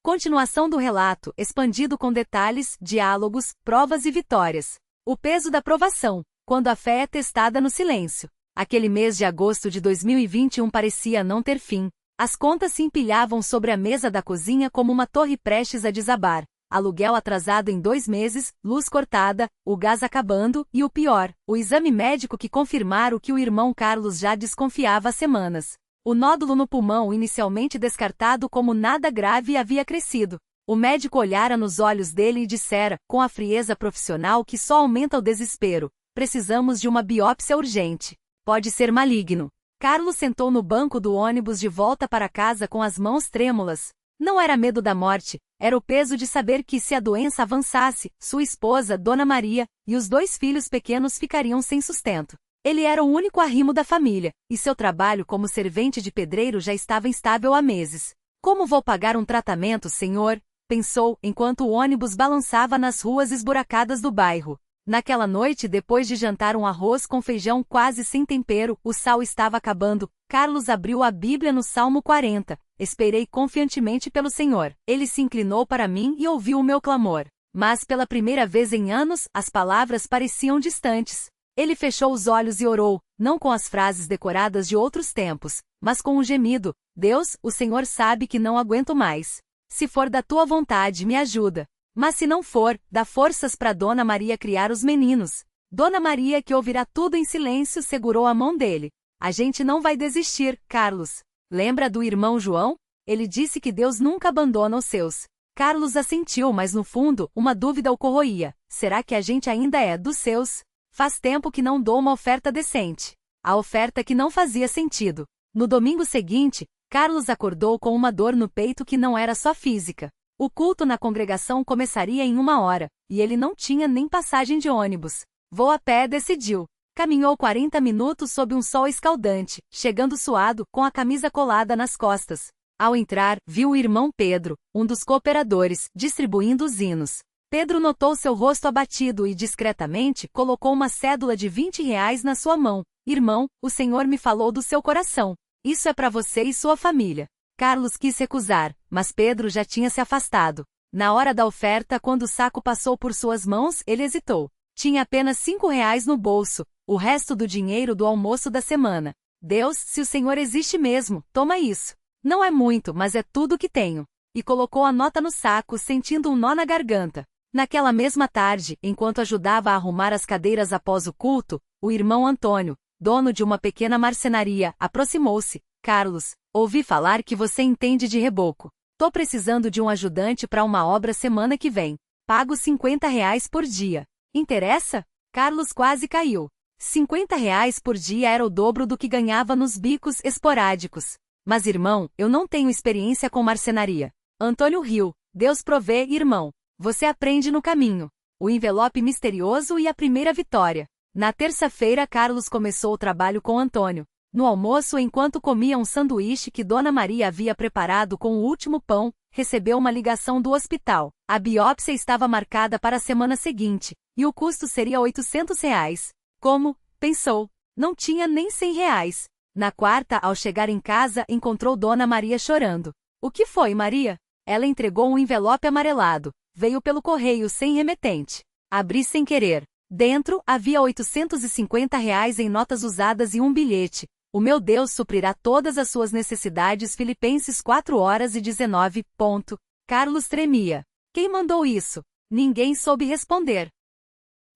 Continuação do relato, expandido com detalhes, diálogos, provas e vitórias. O peso da provação, quando a fé é testada no silêncio. Aquele mês de agosto de 2021 parecia não ter fim. As contas se empilhavam sobre a mesa da cozinha como uma torre prestes a desabar. Aluguel atrasado em 2 meses, luz cortada, o gás acabando e o pior, o exame médico que confirmara o que o irmão Carlos já desconfiava há semanas. O nódulo no pulmão, inicialmente descartado como nada grave, havia crescido. O médico olhara nos olhos dele e dissera, com a frieza profissional que só aumenta o desespero: precisamos de uma biópsia urgente. Pode ser maligno. Carlos sentou no banco do ônibus de volta para casa com as mãos trêmulas. Não era medo da morte, era o peso de saber que, se a doença avançasse, sua esposa, Dona Maria, e os 2 filhos pequenos ficariam sem sustento. Ele era o único arrimo da família, e seu trabalho como servente de pedreiro já estava instável há meses. Como vou pagar um tratamento, senhor? Pensou, enquanto o ônibus balançava nas ruas esburacadas do bairro. Naquela noite, depois de jantar um arroz com feijão quase sem tempero, o sal estava acabando. Carlos abriu a Bíblia no Salmo 40. Esperei confiantemente pelo Senhor. Ele se inclinou para mim e ouviu o meu clamor. Mas pela primeira vez em anos, as palavras pareciam distantes. Ele fechou os olhos e orou, não com as frases decoradas de outros tempos, mas com um gemido: Deus, o Senhor sabe que não aguento mais. Se for da tua vontade, me ajuda. Mas se não for, dá forças para Dona Maria criar os meninos. Dona Maria, que ouvirá tudo em silêncio, segurou a mão dele. A gente não vai desistir, Carlos. Lembra do irmão João? Ele disse que Deus nunca abandona os seus. Carlos assentiu, mas no fundo, uma dúvida o corroía. Será que a gente ainda é dos seus? Faz tempo que não dou uma oferta decente. A oferta que não fazia sentido. No domingo seguinte, Carlos acordou com uma dor no peito que não era só física. O culto na congregação começaria em 1 hora, e ele não tinha nem passagem de ônibus. Vou a pé, decidiu. Caminhou 40 minutos sob um sol escaldante, chegando suado, com a camisa colada nas costas. Ao entrar, viu o irmão Pedro, um dos cooperadores, distribuindo os hinos. Pedro notou seu rosto abatido e, discretamente, colocou uma cédula de R$ 20 na sua mão. Irmão, o Senhor me falou do seu coração. Isso é para você e sua família. Carlos quis recusar, mas Pedro já tinha se afastado. Na hora da oferta, quando o saco passou por suas mãos, ele hesitou. Tinha apenas R$ 5 no bolso, o resto do dinheiro do almoço da semana. Deus, se o Senhor existe mesmo, toma isso. Não é muito, mas é tudo que tenho. E colocou a nota no saco, sentindo um nó na garganta. Naquela mesma tarde, enquanto ajudava a arrumar as cadeiras após o culto, o irmão Antônio, dono de uma pequena marcenaria, aproximou-se. Carlos, ouvi falar que você entende de reboco. Tô precisando de um ajudante para uma obra semana que vem. Pago R$ 50 por dia. Interessa? Carlos quase caiu. R$ 50 por dia era o dobro do que ganhava nos bicos esporádicos. Mas irmão, eu não tenho experiência com marcenaria. Antônio riu. Deus provê, irmão. Você aprende no caminho. O envelope misterioso e a primeira vitória. Na terça-feira, Carlos começou o trabalho com Antônio. No almoço, enquanto comia um sanduíche que Dona Maria havia preparado com o último pão, recebeu uma ligação do hospital. A biópsia estava marcada para a semana seguinte, e o custo seria R$ 800. Como? Pensou. Não tinha nem R$ 100. Na quarta, ao chegar em casa, encontrou Dona Maria chorando. O que foi, Maria? Ela entregou um envelope amarelado. Veio pelo correio sem remetente. Abri sem querer. Dentro, havia R$ 850 em notas usadas e um bilhete. O meu Deus suprirá todas as suas necessidades. Filipenses 4:19. Carlos tremia. Quem mandou isso? Ninguém soube responder.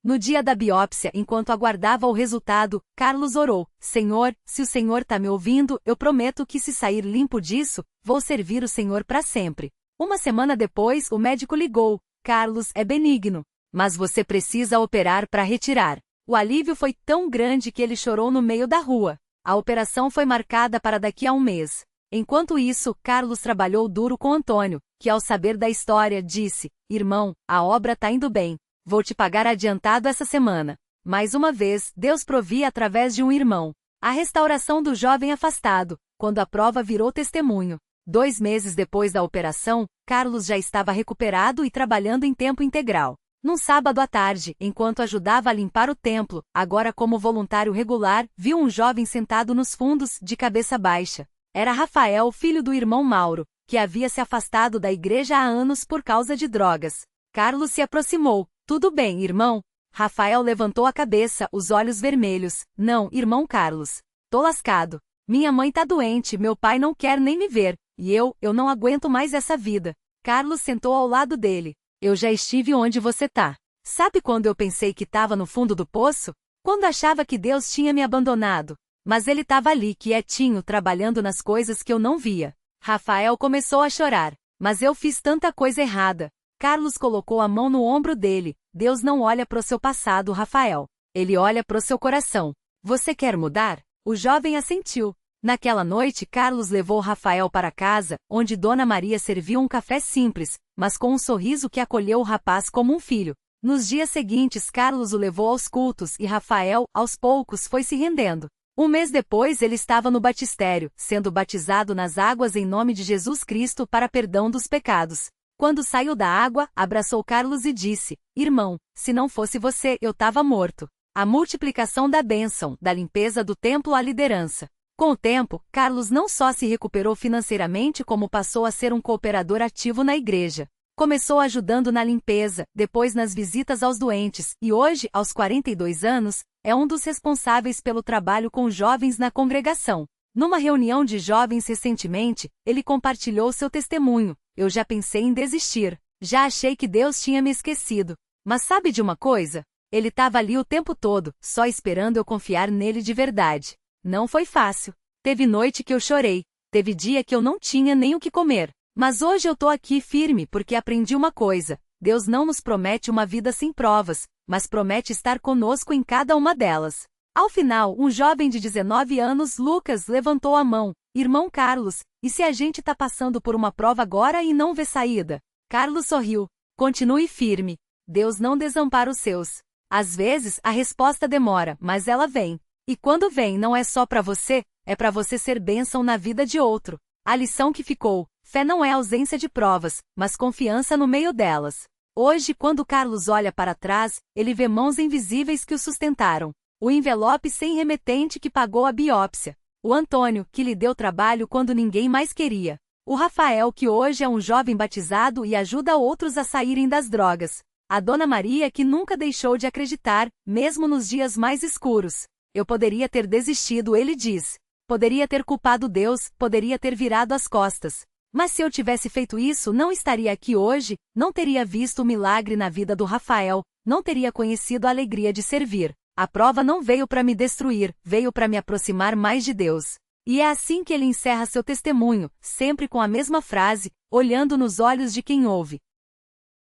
No dia da biópsia, enquanto aguardava o resultado, Carlos orou. Senhor, se o Senhor tá me ouvindo, eu prometo que se sair limpo disso, vou servir o Senhor para sempre. Uma semana depois, o médico ligou. Carlos, é benigno. Mas você precisa operar para retirar. O alívio foi tão grande que ele chorou no meio da rua. A operação foi marcada para daqui a 1 mês. Enquanto isso, Carlos trabalhou duro com Antônio, que ao saber da história, disse: Irmão, a obra tá indo bem. Vou te pagar adiantado essa semana. Mais uma vez, Deus provia através de um irmão. A restauração do jovem afastado, quando a prova virou testemunho. 2 meses depois da operação, Carlos já estava recuperado e trabalhando em tempo integral. Num sábado à tarde, enquanto ajudava a limpar o templo, agora como voluntário regular, viu um jovem sentado nos fundos, de cabeça baixa. Era Rafael, filho do irmão Mauro. que havia se afastado da igreja há anos por causa de drogas. Carlos se aproximou. Tudo bem, irmão? Rafael levantou a cabeça, os olhos vermelhos. Não, irmão Carlos. Tô lascado. Minha mãe tá doente, meu pai não quer nem me ver. E eu não aguento mais essa vida. Carlos sentou ao lado dele. Eu já estive onde você tá. Sabe quando eu pensei que tava no fundo do poço? Quando achava que Deus tinha me abandonado. Mas ele tava ali, quietinho, trabalhando nas coisas que eu não via. Rafael começou a chorar. Mas eu fiz tanta coisa errada. Carlos colocou a mão no ombro dele. Deus não olha pro seu passado, Rafael. Ele olha pro seu coração. Você quer mudar? O jovem assentiu. Naquela noite, Carlos levou Rafael para casa, onde Dona Maria serviu um café simples, mas com um sorriso que acolheu o rapaz como um filho. Nos dias seguintes, Carlos o levou aos cultos e Rafael, aos poucos, foi se rendendo. Um mês depois, ele estava no batistério, sendo batizado nas águas em nome de Jesus Cristo para perdão dos pecados. Quando saiu da água, abraçou Carlos e disse: Irmão, se não fosse você, eu estava morto. A multiplicação da bênção, da limpeza do templo à liderança. Com o tempo, Carlos não só se recuperou financeiramente como passou a ser um cooperador ativo na igreja. Começou ajudando na limpeza, depois nas visitas aos doentes, e hoje, aos 42 anos, é um dos responsáveis pelo trabalho com jovens na congregação. Numa reunião de jovens recentemente, ele compartilhou seu testemunho. Eu já pensei em desistir. Já achei que Deus tinha me esquecido. Mas sabe de uma coisa? Ele estava ali o tempo todo, só esperando eu confiar nele de verdade. Não foi fácil. Teve noite que eu chorei. Teve dia que eu não tinha nem o que comer. Mas hoje eu tô aqui firme porque aprendi uma coisa. Deus não nos promete uma vida sem provas, mas promete estar conosco em cada uma delas. Ao final, um jovem de 19 anos, Lucas, levantou a mão. Irmão Carlos, e se a gente tá passando por uma prova agora e não vê saída? Carlos sorriu. Continue firme. Deus não desampara os seus. Às vezes, a resposta demora, mas ela vem. E quando vem, não é só para você, é para você ser bênção na vida de outro. A lição que ficou: fé não é ausência de provas, mas confiança no meio delas. Hoje, quando Carlos olha para trás, ele vê mãos invisíveis que o sustentaram. O envelope sem remetente que pagou a biópsia. O Antônio, que lhe deu trabalho quando ninguém mais queria. O Rafael, que hoje é um jovem batizado e ajuda outros a saírem das drogas. A Dona Maria, que nunca deixou de acreditar, mesmo nos dias mais escuros. Eu poderia ter desistido, ele diz. Poderia ter culpado Deus, poderia ter virado as costas. Mas se eu tivesse feito isso, não estaria aqui hoje, não teria visto o milagre na vida do Rafael, não teria conhecido a alegria de servir. A prova não veio para me destruir, veio para me aproximar mais de Deus. E é assim que ele encerra seu testemunho, sempre com a mesma frase, olhando nos olhos de quem ouve.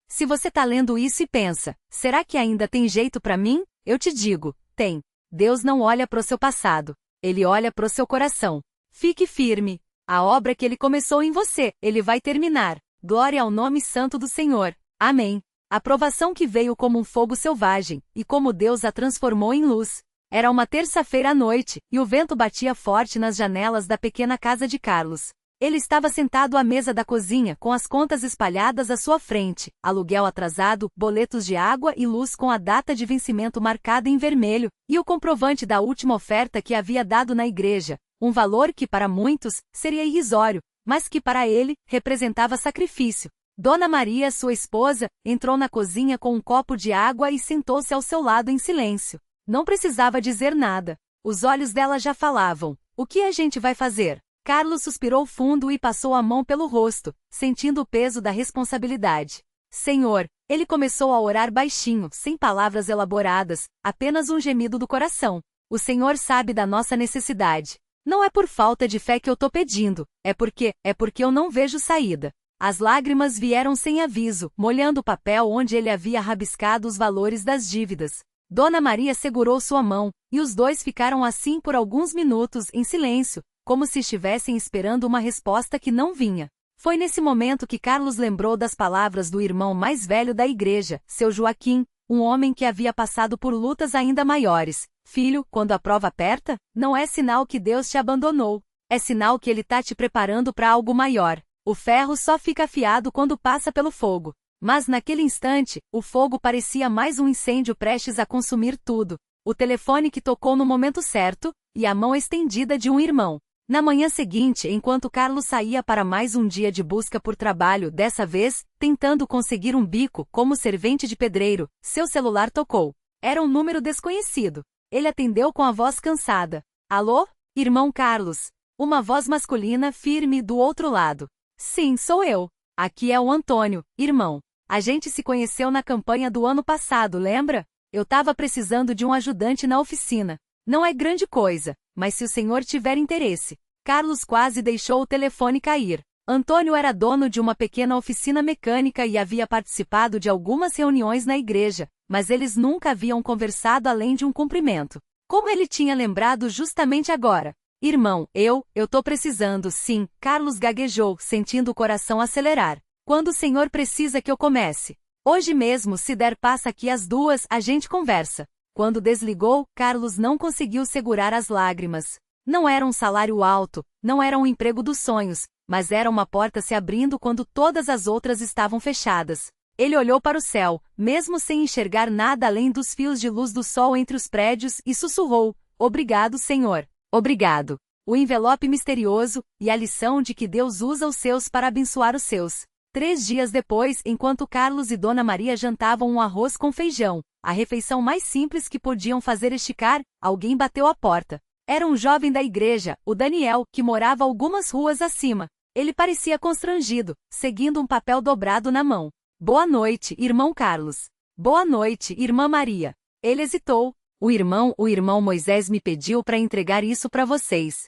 Se você está lendo isso e pensa, será que ainda tem jeito para mim? Eu te digo, tem. Deus não olha para o seu passado, Ele olha para o seu coração. Fique firme. A obra que Ele começou em você, Ele vai terminar. Glória ao nome santo do Senhor. Amém. A provação que veio como um fogo selvagem, e como Deus a transformou em luz. Era uma terça-feira à noite, e o vento batia forte nas janelas da pequena casa de Carlos. Ele estava sentado à mesa da cozinha, com as contas espalhadas à sua frente, aluguel atrasado, boletos de água e luz com a data de vencimento marcada em vermelho, e o comprovante da última oferta que havia dado na igreja, um valor que para muitos seria irrisório, mas que para ele representava sacrifício. Dona Maria, sua esposa, entrou na cozinha com um copo de água e sentou-se ao seu lado em silêncio. Não precisava dizer nada. Os olhos dela já falavam. O que a gente vai fazer? Carlos suspirou fundo e passou a mão pelo rosto, sentindo o peso da responsabilidade. Senhor, ele começou a orar baixinho, sem palavras elaboradas, apenas um gemido do coração. O Senhor sabe da nossa necessidade. Não é por falta de fé que eu tô pedindo, é porque eu não vejo saída. As lágrimas vieram sem aviso, molhando o papel onde ele havia rabiscado os valores das dívidas. Dona Maria segurou sua mão, e os dois ficaram assim por alguns minutos, em silêncio, como se estivessem esperando uma resposta que não vinha. Foi nesse momento que Carlos lembrou das palavras do irmão mais velho da igreja, seu Joaquim, um homem que havia passado por lutas ainda maiores. Filho, quando a prova aperta, não é sinal que Deus te abandonou. É sinal que Ele está te preparando para algo maior. O ferro só fica afiado quando passa pelo fogo. Mas naquele instante, o fogo parecia mais um incêndio prestes a consumir tudo. O telefone que tocou no momento certo, e a mão estendida de um irmão. Na manhã seguinte, enquanto Carlos saía para mais um dia de busca por trabalho, dessa vez, tentando conseguir um bico como servente de pedreiro, seu celular tocou. Era um número desconhecido. Ele atendeu com a voz cansada. Alô? Irmão Carlos. Uma voz masculina firme do outro lado. Sim, sou eu. Aqui é o Antônio, irmão. A gente se conheceu na campanha do ano passado, lembra? Eu tava precisando de um ajudante na oficina. Não é grande coisa, mas se o senhor tiver interesse. Carlos quase deixou o telefone cair. Antônio era dono de uma pequena oficina mecânica e havia participado de algumas reuniões na igreja, mas eles nunca haviam conversado além de um cumprimento. Como ele tinha lembrado justamente agora? Irmão, eu tô precisando, sim, Carlos gaguejou, sentindo o coração acelerar. Quando o senhor precisa que eu comece? Hoje mesmo, se der passa aqui às 2, a gente conversa. Quando desligou, Carlos não conseguiu segurar as lágrimas. Não era um salário alto, não era um emprego dos sonhos, mas era uma porta se abrindo quando todas as outras estavam fechadas. Ele olhou para o céu, mesmo sem enxergar nada além dos fios de luz do sol entre os prédios, e sussurrou: Obrigado, Senhor. Obrigado. O envelope misterioso, e a lição de que Deus usa os seus para abençoar os seus. 3 dias depois, enquanto Carlos e Dona Maria jantavam um arroz com feijão, a refeição mais simples que podiam fazer esticar, alguém bateu à porta. Era um jovem da igreja, o Daniel, que morava algumas ruas acima. Ele parecia constrangido, seguindo um papel dobrado na mão. Boa noite, irmão Carlos. Boa noite, irmã Maria. Ele hesitou. O irmão Moisés me pediu para entregar isso para vocês.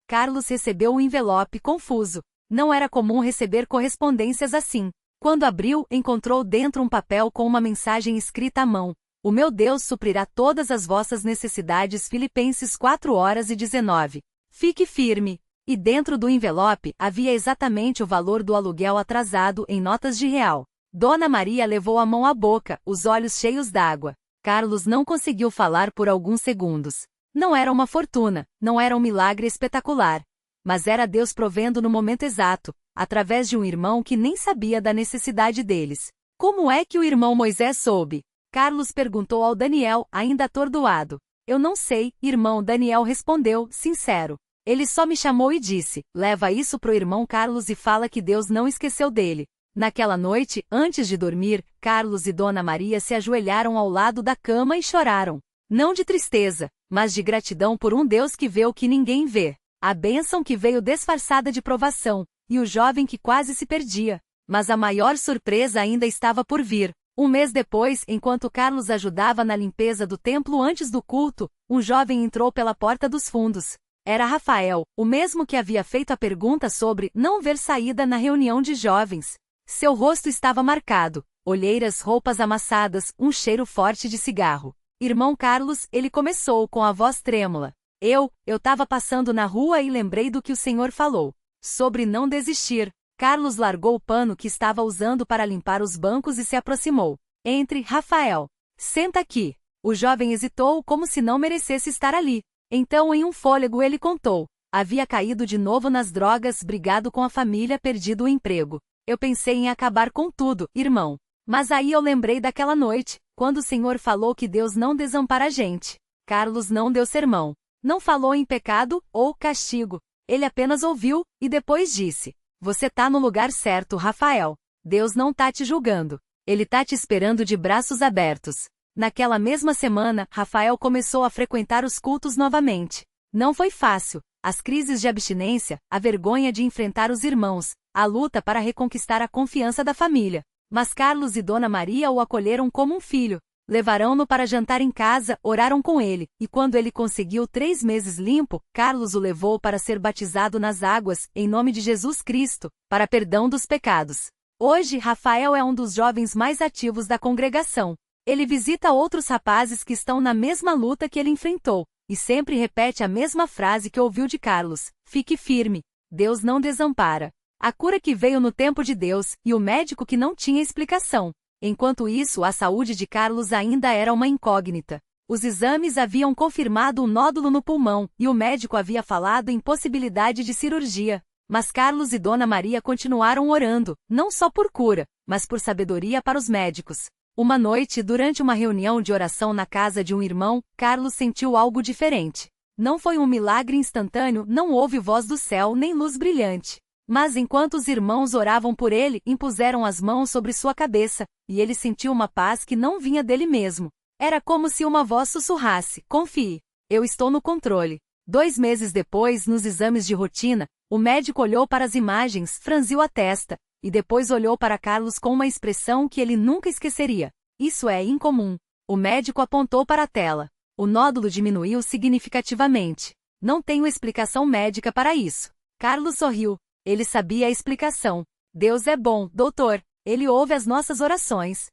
Carlos recebeu o envelope confuso. Não era comum receber correspondências assim. Quando abriu, encontrou dentro um papel com uma mensagem escrita à mão. O meu Deus suprirá todas as vossas necessidades. Filipenses 4:19. Fique firme. E dentro do envelope, havia exatamente o valor do aluguel atrasado em notas de real. Dona Maria levou a mão à boca, os olhos cheios d'água. Carlos não conseguiu falar por alguns segundos. Não era uma fortuna, não era um milagre espetacular. Mas era Deus provendo no momento exato, através de um irmão que nem sabia da necessidade deles. Como é que o irmão Moisés soube? Carlos perguntou ao Daniel, ainda atordoado. Eu não sei, irmão. Daniel respondeu, sincero. Ele só me chamou e disse, leva isso pro irmão Carlos e fala que Deus não esqueceu dele. Naquela noite, antes de dormir, Carlos e Dona Maria se ajoelharam ao lado da cama e choraram. Não de tristeza, mas de gratidão por um Deus que vê o que ninguém vê. A bênção que veio disfarçada de provação, e o jovem que quase se perdia. Mas a maior surpresa ainda estava por vir. Um mês depois, enquanto Carlos ajudava na limpeza do templo antes do culto, um jovem entrou pela porta dos fundos. Era Rafael, o mesmo que havia feito a pergunta sobre não ver saída na reunião de jovens. Seu rosto estava marcado, olheiras, roupas amassadas, um cheiro forte de cigarro. Irmão Carlos, ele começou com a voz trêmula. Eu tava passando na rua e lembrei do que o Senhor falou. Sobre não desistir. Carlos largou o pano que estava usando para limpar os bancos e se aproximou. Entre, Rafael. Senta aqui. O jovem hesitou como se não merecesse estar ali. Então, em um fôlego, ele contou. Havia caído de novo nas drogas, brigado com a família, perdido o emprego. Eu pensei em acabar com tudo, irmão. Mas aí eu lembrei daquela noite, quando o Senhor falou que Deus não desampara a gente. Carlos não deu sermão. Não falou em pecado ou castigo. Ele apenas ouviu, e depois disse. Você tá no lugar certo, Rafael. Deus não tá te julgando. Ele tá te esperando de braços abertos. Naquela mesma semana, Rafael começou a frequentar os cultos novamente. Não foi fácil. As crises de abstinência, a vergonha de enfrentar os irmãos, a luta para reconquistar a confiança da família. Mas Carlos e Dona Maria o acolheram como um filho. Levaram-no para jantar em casa, oraram com ele, e quando ele conseguiu 3 meses limpo, Carlos o levou para ser batizado nas águas, em nome de Jesus Cristo, para perdão dos pecados. Hoje, Rafael é um dos jovens mais ativos da congregação. Ele visita outros rapazes que estão na mesma luta que ele enfrentou, e sempre repete a mesma frase que ouviu de Carlos: fique firme, Deus não desampara. A cura que veio no tempo de Deus, e o médico que não tinha explicação. Enquanto isso, a saúde de Carlos ainda era uma incógnita. Os exames haviam confirmado um nódulo no pulmão, e o médico havia falado em possibilidade de cirurgia. Mas Carlos e Dona Maria continuaram orando, não só por cura, mas por sabedoria para os médicos. Uma noite, durante uma reunião de oração na casa de um irmão, Carlos sentiu algo diferente. Não foi um milagre instantâneo, não houve voz do céu nem luz brilhante. Mas enquanto os irmãos oravam por ele, impuseram as mãos sobre sua cabeça, e ele sentiu uma paz que não vinha dele mesmo. Era como se uma voz sussurrasse: confie, eu estou no controle. 2 meses depois, nos exames de rotina, o médico olhou para as imagens, franziu a testa, e depois olhou para Carlos com uma expressão que ele nunca esqueceria. Isso é incomum. O médico apontou para a tela. O nódulo diminuiu significativamente. Não tenho explicação médica para isso. Carlos sorriu. Ele sabia a explicação. Deus é bom, doutor. Ele ouve as nossas orações.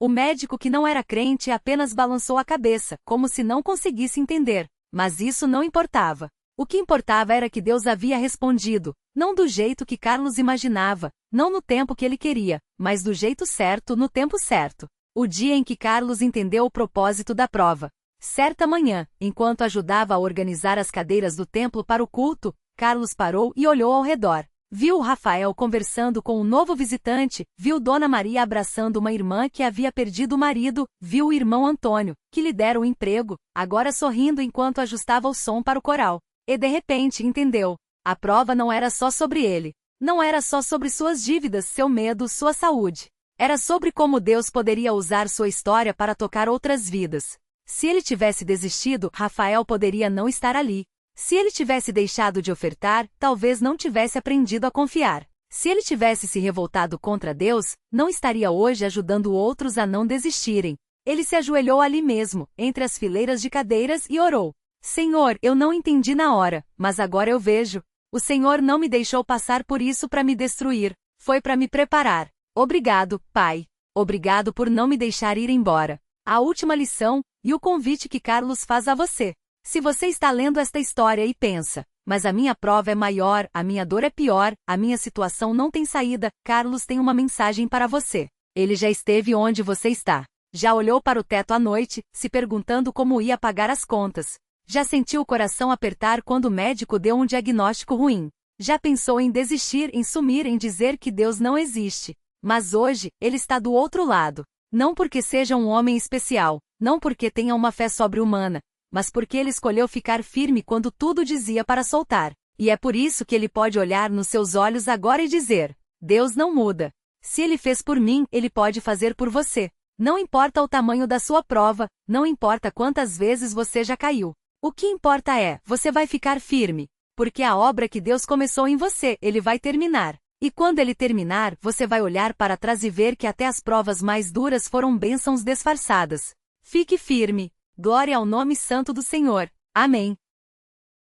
O médico, que não era crente, apenas balançou a cabeça, como se não conseguisse entender. Mas isso não importava. O que importava era que Deus havia respondido, não do jeito que Carlos imaginava, não no tempo que ele queria, mas do jeito certo, no tempo certo. O dia em que Carlos entendeu o propósito da prova. Certa manhã, enquanto ajudava a organizar as cadeiras do templo para o culto, Carlos parou e olhou ao redor. Viu o Rafael conversando com um novo visitante, viu Dona Maria abraçando uma irmã que havia perdido o marido, viu o irmão Antônio, que lhe dera o emprego, agora sorrindo enquanto ajustava o som para o coral. E de repente entendeu. A prova não era só sobre ele. Não era só sobre suas dívidas, seu medo, sua saúde. Era sobre como Deus poderia usar sua história para tocar outras vidas. Se ele tivesse desistido, Rafael poderia não estar ali. Se ele tivesse deixado de ofertar, talvez não tivesse aprendido a confiar. Se ele tivesse se revoltado contra Deus, não estaria hoje ajudando outros a não desistirem. Ele se ajoelhou ali mesmo, entre as fileiras de cadeiras, e orou. Senhor, eu não entendi na hora, mas agora eu vejo. O Senhor não me deixou passar por isso para me destruir. Foi para me preparar. Obrigado, Pai. Obrigado por não me deixar ir embora. A última lição, e o convite que Carlos faz a você. Se você está lendo esta história e pensa, mas a minha prova é maior, a minha dor é pior, a minha situação não tem saída, Carlos tem uma mensagem para você. Ele já esteve onde você está. Já olhou para o teto à noite, se perguntando como ia pagar as contas. Já sentiu o coração apertar quando o médico deu um diagnóstico ruim. Já pensou em desistir, em sumir, em dizer que Deus não existe. Mas hoje, ele está do outro lado. Não porque seja um homem especial, não porque tenha uma fé sobre-humana, mas porque ele escolheu ficar firme quando tudo dizia para soltar. E é por isso que ele pode olhar nos seus olhos agora e dizer: Deus não muda. Se ele fez por mim, ele pode fazer por você. Não importa o tamanho da sua prova, não importa quantas vezes você já caiu. O que importa é, você vai ficar firme. Porque a obra que Deus começou em você, ele vai terminar. E quando ele terminar, você vai olhar para trás e ver que até as provas mais duras foram bênçãos disfarçadas. Fique firme. Glória ao nome santo do Senhor. Amém.